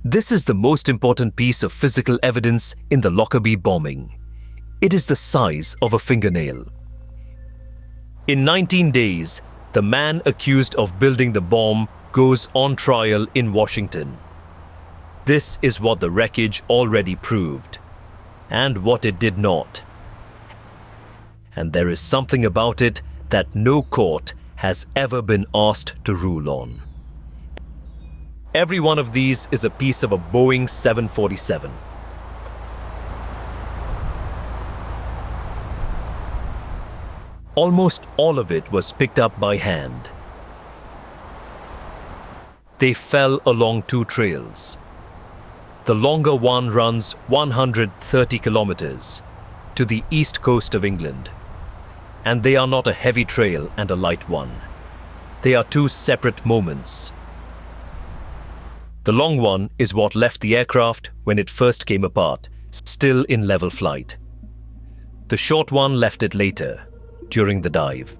This is the most important piece of physical evidence in the Lockerbie bombing. It is the size of a fingernail. In 19 days, the man accused of building the bomb goes on trial in Washington. This is what the wreckage already proved, and what it did not. And there is something about it that no court has ever been asked to rule on. Every one of these is a piece of a Boeing 747. Almost all of it was picked up by hand. They fell along two trails. The longer one runs 130 kilometers to the east coast of England. And they are not a heavy trail and a light one. They are two separate moments. The long one is what left the aircraft when it first came apart, still in level flight. The short one left it later, during the dive.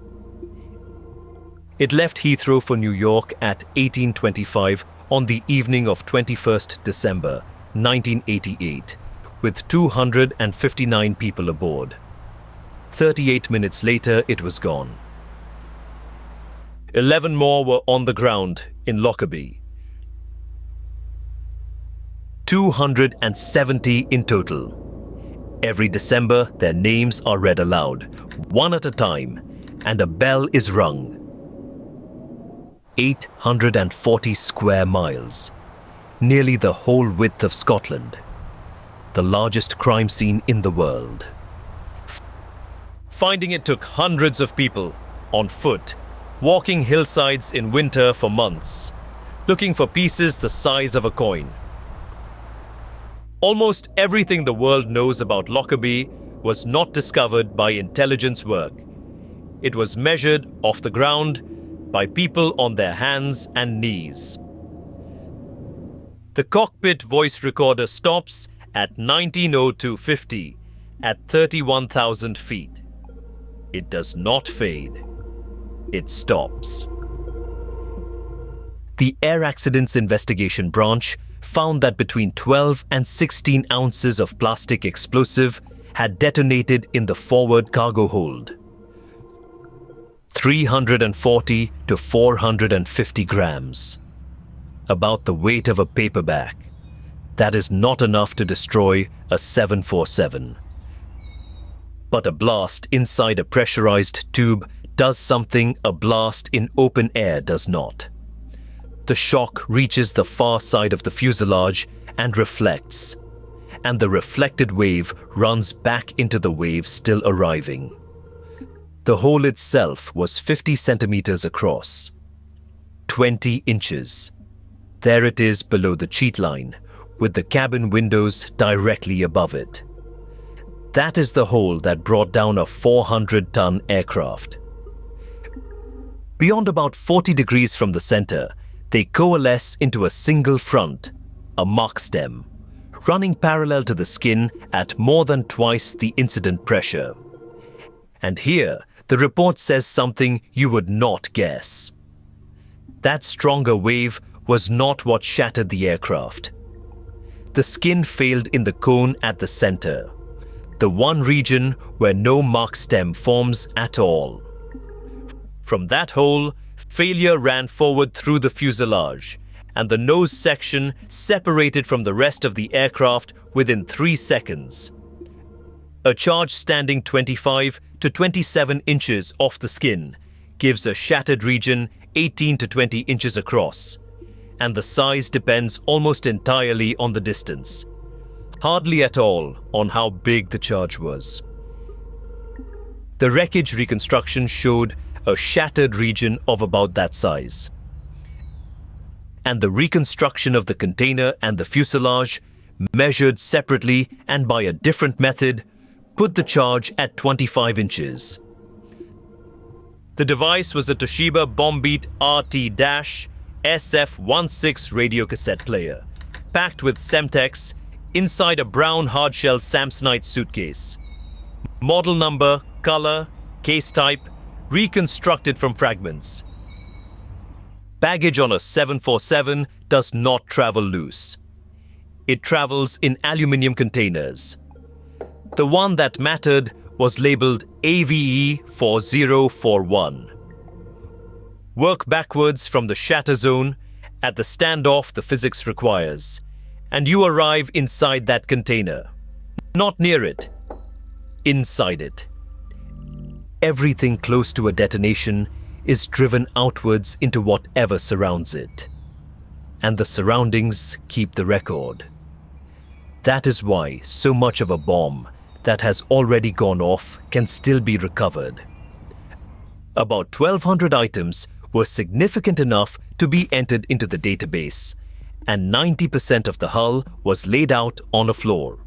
It left Heathrow for New York at 18:25 on the evening of 21st December 1988, with 259 people aboard. 38 minutes later, it was gone. 11 more were on the ground in Lockerbie. 270 in total. Every December, their names are read aloud, one at a time, and a bell is rung. 840 square miles, nearly the whole width of Scotland, the largest crime scene in the world. Finding it took hundreds of people, on foot, walking hillsides in winter for months, looking for pieces the size of a coin. Almost everything the world knows about Lockerbie was not discovered by intelligence work. It was measured off the ground by people on their hands and knees. The cockpit voice recorder stops at 19:02:50 at 31,000 feet. It does not fade. It stops. The Air Accidents Investigation Branch found that between 12 and 16 ounces of plastic explosive had detonated in the forward cargo hold. 340 to 450 grams. About the weight of a paperback. That is not enough to destroy a 747. But a blast inside a pressurized tube does something a blast in open air does not. The shock reaches the far side of the fuselage and reflects, and the reflected wave runs back into the wave still arriving. The hole itself was 50 centimeters across, 20 inches. There it is below the cheat line, with the cabin windows directly above it. That is the hole that brought down a 400-ton aircraft. Beyond about 40 degrees from the center, they coalesce into a single front, a mark stem, running parallel to the skin at more than twice the incident pressure. And here, the report says something you would not guess. That stronger wave was not what shattered the aircraft. The skin failed in the cone at the center, the one region where no mark stem forms at all. From that hole, failure ran forward through the fuselage, and the nose section separated from the rest of the aircraft within 3 seconds. A charge standing 25 to 27 inches off the skin gives a shattered region 18 to 20 inches across, and the size depends almost entirely on the distance, hardly at all on how big the charge was. The wreckage reconstruction showed a shattered region of about that size. And the reconstruction of the container and the fuselage, measured separately and by a different method, put the charge at 25 inches. The device was a Toshiba Bombbeat RT-SF16 radio cassette player, packed with Semtex inside a brown hardshell Samsonite suitcase. Model number, color, case type, reconstructed from fragments. Baggage on a 747 does not travel loose. it travels in aluminium containers. The one that mattered was labeled AVE 4041. Work backwards from the shatter zone at the standoff the physics requires, and you arrive inside that container. Not near it, inside it. Everything close to a detonation is driven outwards into whatever surrounds it, and the surroundings keep the record. That is why so much of a bomb that has already gone off can still be recovered. About 1,200 items were significant enough to be entered into the database, and 90% of the hull was laid out on a floor.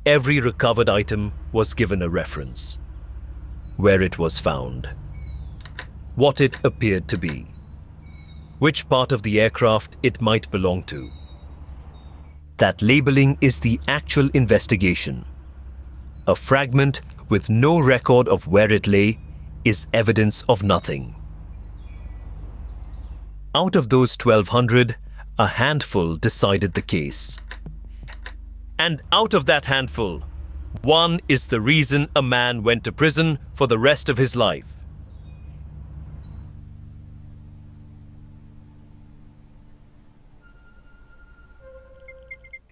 Every recovered item was given a reference, where it was found, what it appeared to be, which part of the aircraft it might belong to. That labeling is the actual investigation. A fragment with no record of where it lay is evidence of nothing. Out of those 1,200, a handful decided the case. And out of that handful, one is the reason a man went to prison for the rest of his life.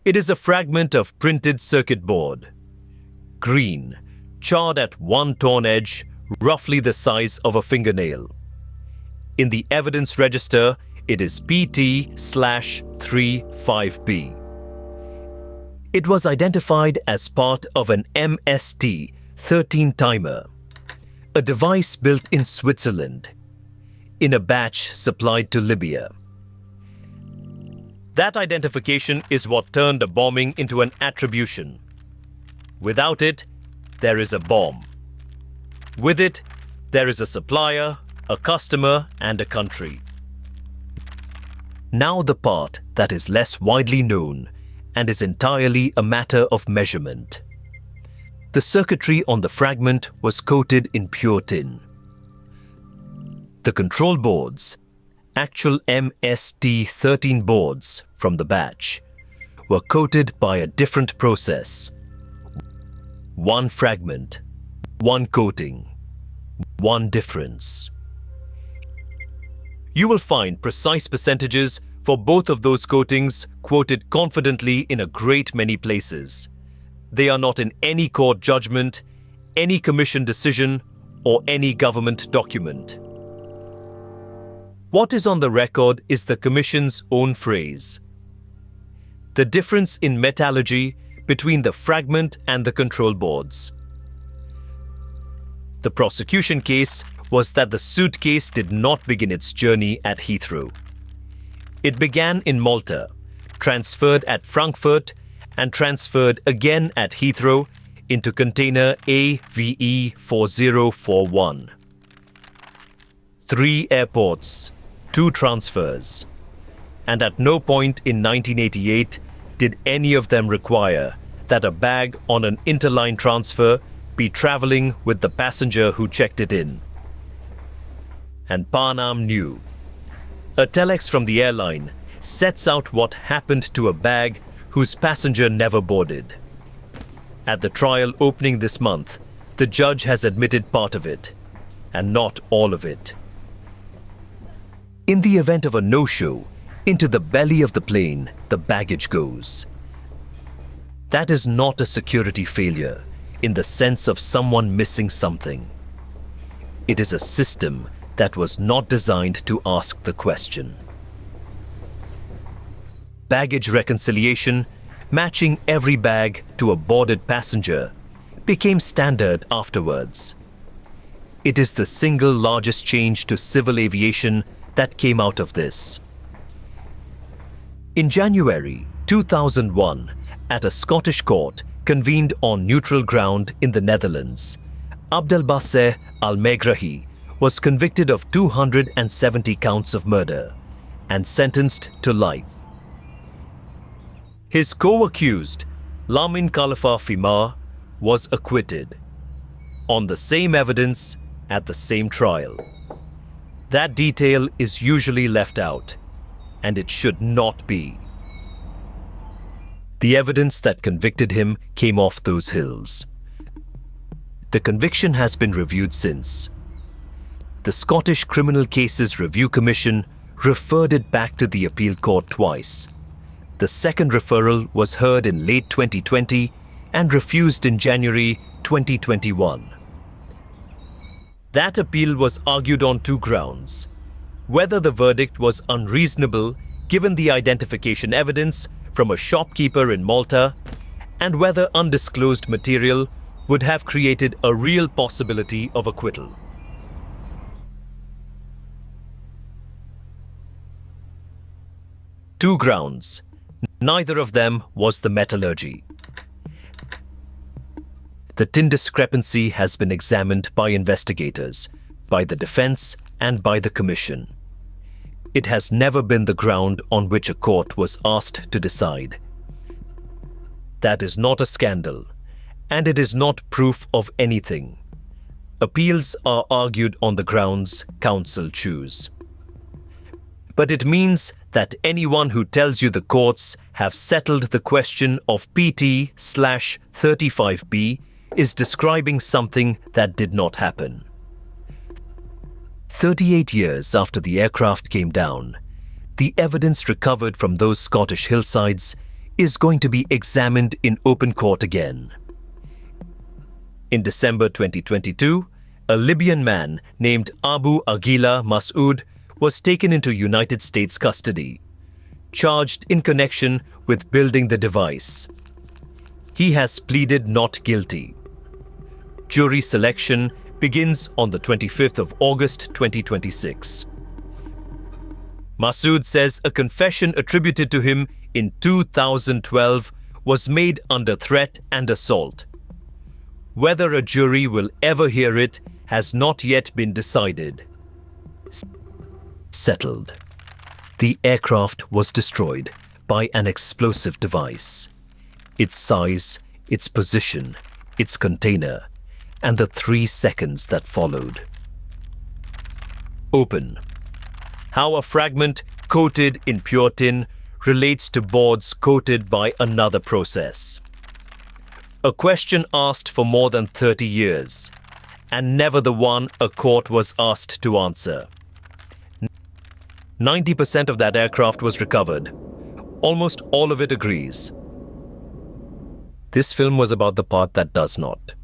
It is a fragment of printed circuit board. Green, charred at one torn edge, roughly the size of a fingernail. In the evidence register, it is PT/35B. It was identified as part of an MST 13 timer, a device built in Switzerland, in a batch supplied to Libya. That identification is what turned a bombing into an attribution. Without it, there is a bomb. With it, there is a supplier, a customer, and a country. Now the part that is less widely known and is entirely a matter of measurement. The circuitry on the fragment was coated in pure tin. The control boards, actual MST13 boards from the batch, were coated by a different process. One fragment, one coating, one difference. You will find precise percentages for both of those coatings quoted confidently in a great many places. They are not in any court judgment, any commission decision, or any government document. What is on the record is the Commission's own phrase. The difference in metallurgy between the fragment and the control boards. The prosecution case was that the suitcase did not begin its journey at Heathrow. It began in Malta, transferred at Frankfurt, and transferred again at Heathrow into container AVE 4041. 3 airports, 2 transfers, and at no point in 1988 did any of them require that a bag on an interline transfer be traveling with the passenger who checked it in. And Panam knew. A telex from the airline sets out what happened to a bag whose passenger never boarded. At the trial opening this month, the judge has admitted part of it, and not all of it. In the event of a no-show, into the belly of the plane, the baggage goes. That is not a security failure in the sense of someone missing something. It is a system that was not designed to ask the question. Baggage reconciliation, matching every bag to a boarded passenger, became standard afterwards. It is the single largest change to civil aviation that came out of this. In January 2001, at a Scottish court convened on neutral ground in the Netherlands, Abdelbasser al-Megrahi was convicted of 270 counts of murder and sentenced to life. His co-accused, Lamin Khalifa Fimar, was acquitted on the same evidence at the same trial. That detail is usually left out, and it should not be. The evidence that convicted him came off those hills. The conviction has been reviewed since. The Scottish Criminal Cases Review Commission referred it back to the appeal court twice. The second referral was heard in late 2020 and refused in January 2021. That appeal was argued on two grounds: whether the verdict was unreasonable given the identification evidence from a shopkeeper in Malta, and whether undisclosed material would have created a real possibility of acquittal. Two grounds. Neither of them was the metallurgy. The tin discrepancy has been examined by investigators, by the defense, and by the commission. It has never been the ground on which a court was asked to decide. That is not a scandal, and it is not proof of anything. Appeals are argued on the grounds counsel choose. But it means that anyone who tells you the courts have settled the question of PT/35B is describing something that did not happen. 38 years after the aircraft came down, the evidence recovered from those Scottish hillsides is going to be examined in open court again. In December 2022, a Libyan man named Abu Agila Masud was taken into United States custody, charged in connection with building the device. He has pleaded not guilty. Jury selection begins on the 25th of August 2026. Masud says a confession attributed to him in 2012 was made under threat and assault. Whether a jury will ever hear it has not yet been decided. Settled. The aircraft was destroyed by an explosive device. Its size, its position, its container, and the 3 seconds that followed. Open. How a fragment coated in pure tin relates to boards coated by another process. A question asked for more than 30 years, and never the one a court was asked to answer. 90% of that aircraft was recovered. Almost all of it agrees. This film was about the part that does not.